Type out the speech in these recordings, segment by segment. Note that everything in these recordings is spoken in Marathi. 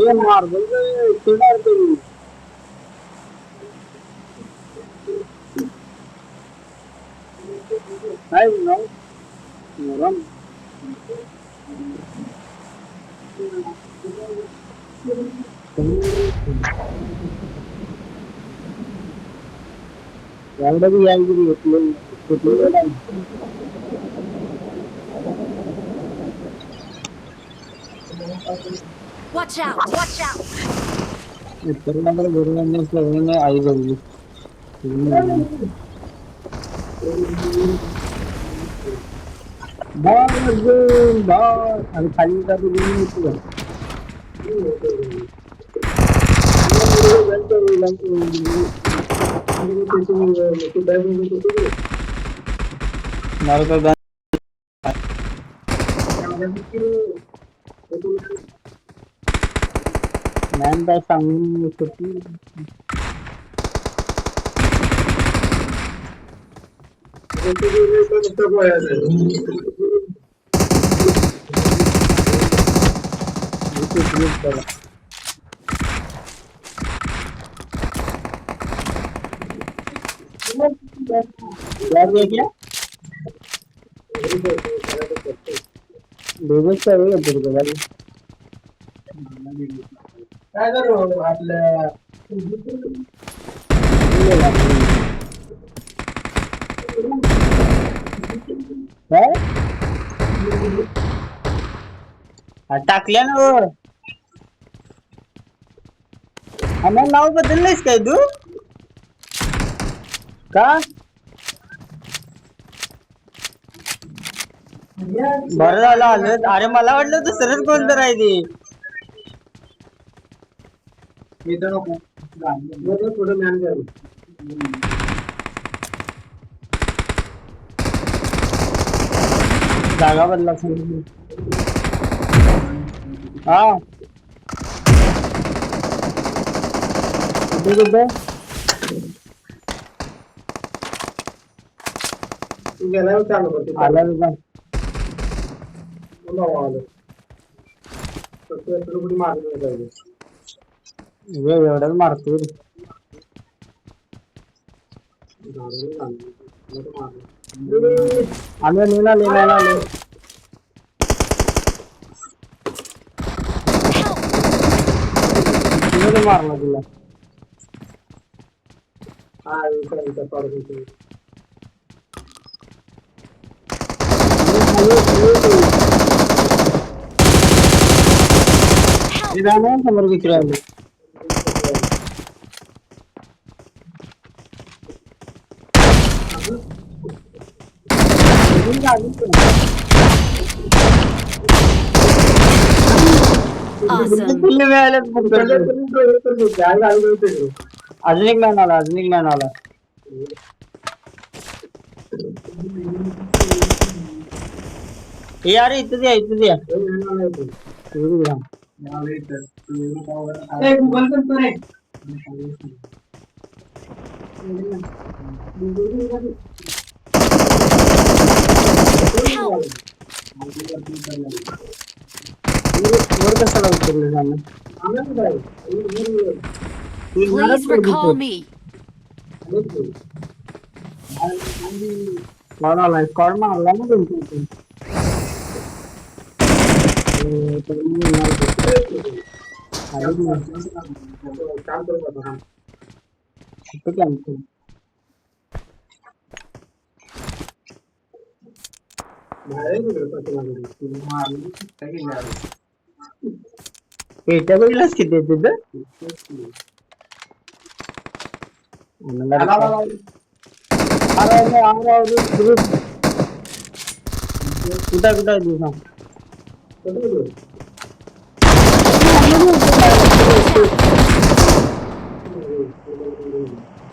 ये मार्बल में चिल्ला रही है ना नरम यार भी यार भी Watch out! Watch out! इतना नंबर गुरु ने इसलिए आई गई बार बार अरे खाली का तो नहीं होता हमारे को मैन का सामने कुछ क्या बेबस का वेळ होतो तुझा काय करू आपल्या काय टाकल्या ना आम्हाला नाव बदललंयस काय तू का बरं झालं आलं अरे मला वाटलं दुसरंच कोणतं आहे ते पुढे मॅन जागा बदला हा कुठे कुठे गेला आला एवढ्याच मारतो आम्ही लिहिला लिहिला मारला तुला हा समोर विचार आले अजून एक मॅन आला हे अरे इथं या वर कशाला उतरले Please recall me. मारला स्क्वाड मारला ना तुमच्या पेट्या बघितलास किती तिथं कुठं कुठं आहे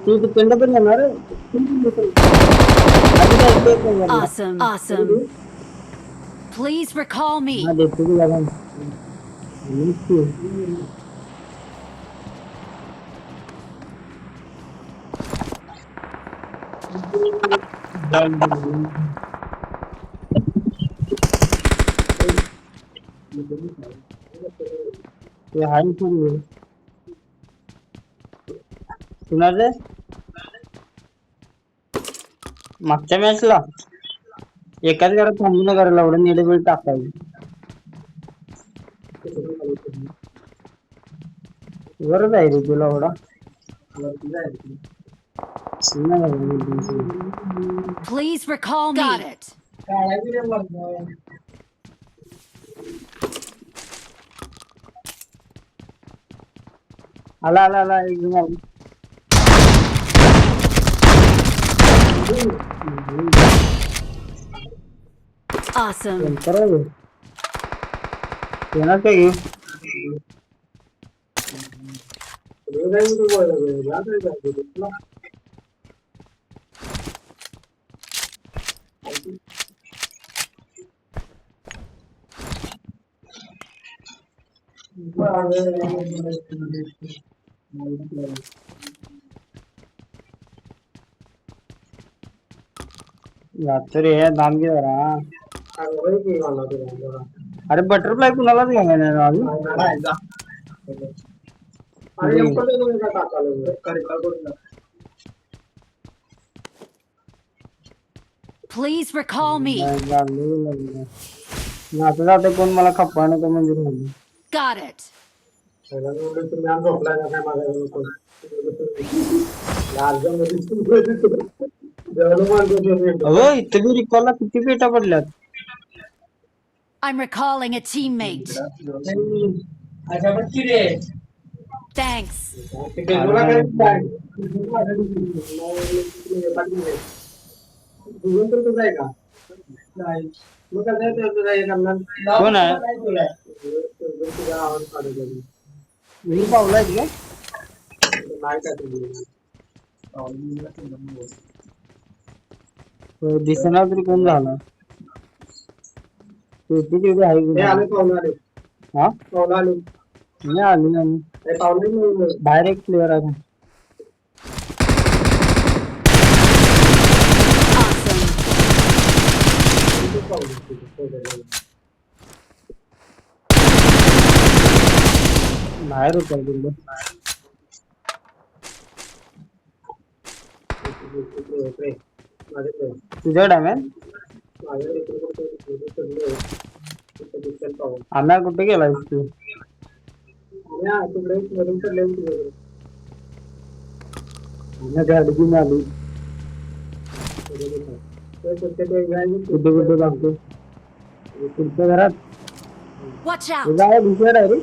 तू पेंड पण येणार Awesome. Awesome. Please recall me. ते हाय सुरू कुणाचं मागच्या मॅचला एकाच घरात थांबून करायला एवढं निडबिड टाकायचं बरंच आहे रे तुला एवढा Please recall me. Got it. आला आला आला एकदम आला. Awesome. करायचं येणार काय घेऊ तरी हे दाम घे जरा अरे बटरफ्लाय कुणालाच घ्यायला नाही ना अजून Please recall me. आता जाते कोण मला खप्पा नको म्हणजे Got it. इथे बी रिकॉलला किती पेटा पडल्यात I'm recalling a teammate. Thanks. कोण आहे मी पावलाय का दिसना तरी कोण झाला आहे हा मी आली नाही बाहेर एक प्लेअर आहे Awesome. बाहेर होता तिकडे तुझ्याकडे मॅन आम्ही कुठे गेलाय तू गाडी घेऊन आली कुठे कुठे लागतो तुमच्या घरात Watch out. तुझा दुसऱ्या आहे रे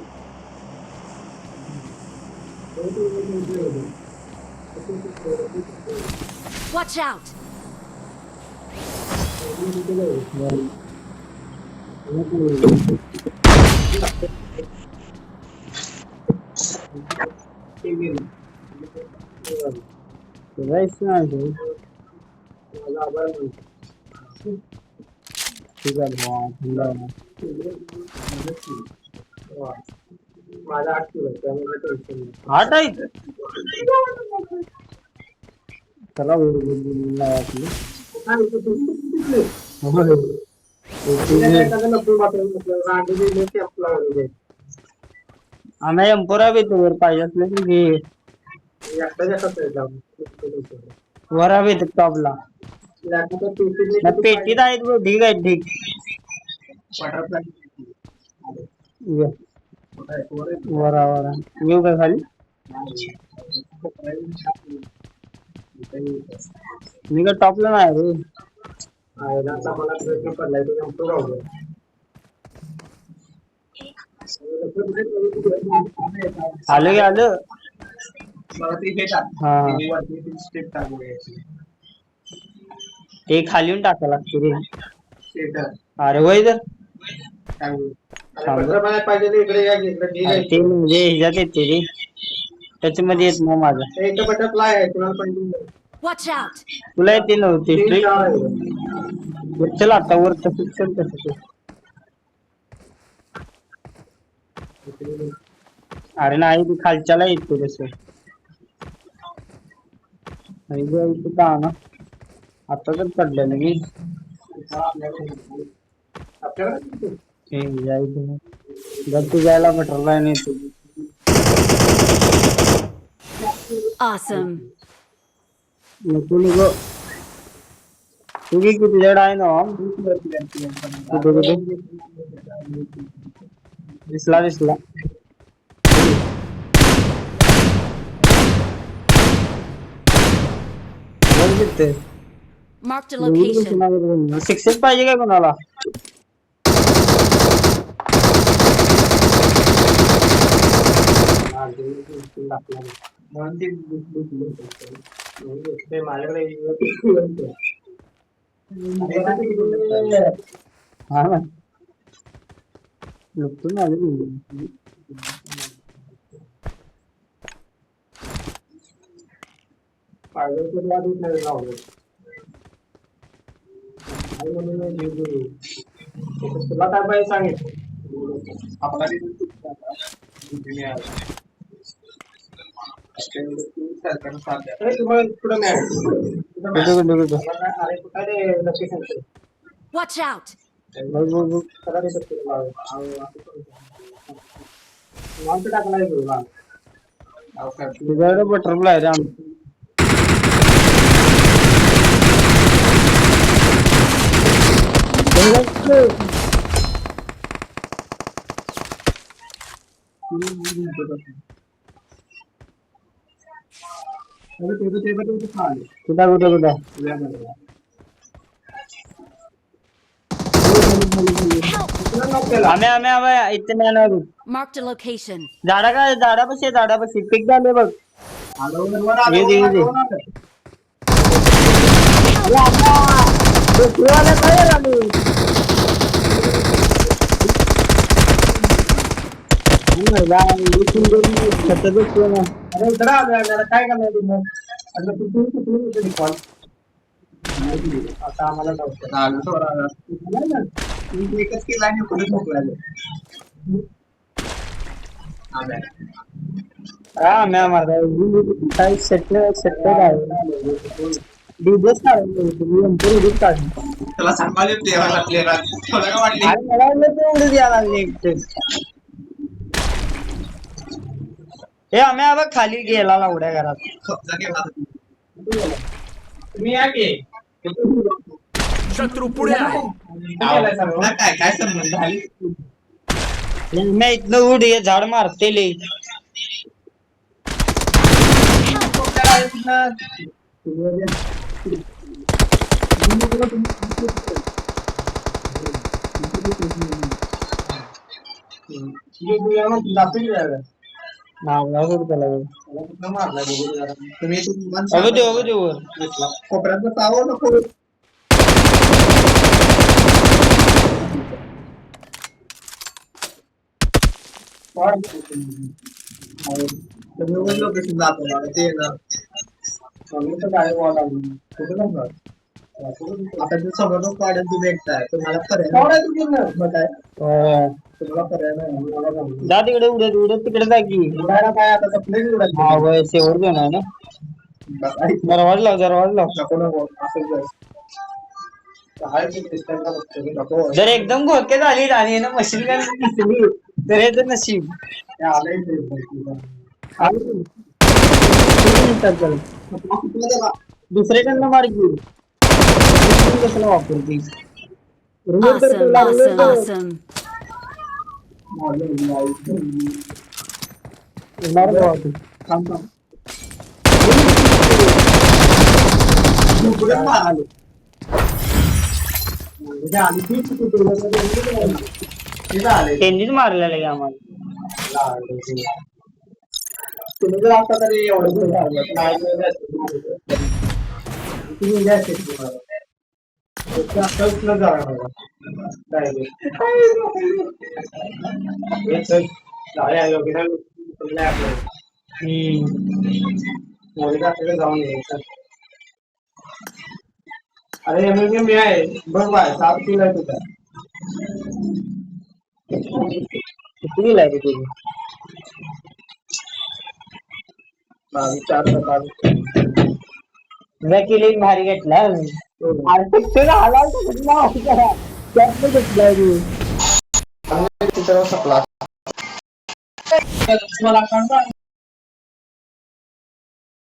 Watch out. आठ आहेत चला आम्ही एम्पोरा वर पाहिजे असलं की घे वरा भेट टॉपला पेटीत आहेत बघ ढीग आहेत ढीग वरा वरा येऊ का खाली मी का टॉपला नाही रे आलं आलं ते खाली येऊन टाका लागते रे अरे वय तर ते म्हणजे ह्याच्यात येते रे त्याच्यामध्ये येत ना माझं Watch out. तुला येते नव्हते चल आता वर तसं चल तसं अरे नाही ती खालच्याला येते तसं ना आता तर पडलेलं मी जायला म्हटलं नाही Awesome. नको नको तुझी तुझ्याकडे आहे ना कुठे कुठे दिसला दिसला बघ तिथे Marked a location. शिक्षक पाहिजे काय कोणाला हा ना लुटून आले तुला काय पाहिजे सांगितलं Watch out. तुझ्याकडे बटरफ्लाय रे आम कुठं कुठं कुठं आम्ही आम्ही आम्ही इथे नाही येणार Marked a location. झाडापाशी झाडापाशी पिक झाले बघ ये दे, ये दे. दुसरीवाला काय आहे रानू? अरे इकडं आलो काय करणार आता आम्हाला एकच केला आणि पुढे मोकळाले हा मॅ मारता काय दिवस त्याला सांभाळले एवढं द्यायला लागले हे आम्ही बघ खाली गेला लावड्या घरात तुम्ही या की शत्रू पुढे आहे. काय काय संबंध झाली मी इथनं उड हे झाड मारते ले कोपऱ्यात सावं नको लोकेशन जातो मला ते काय बोला आता ते समोर पाड्यात तुम्ही एकटाय तुम्हाला पर्याय तुम्हाला पर्याय नाही जा तिकडे उडत उडत तिकडे जा की काय आता तपले उडत शेवट घेणार ना दरवाज लाव जर एकदम घोके झाली आणि ना मशीन गन दिसली तर हे तर नशीब दुसऱ्याकडनं मार्गी कसला वापरते Awesome, awesome, awesome. त्यांनीच मारलेलं आहे आम्हाला तुम्ही जर आता तरी एवढं जाऊन अरे मी आहे बघ बाय 7 किलो आहे तुझा किती किलो आहे तुझी 22 किलो भारी घेतला आला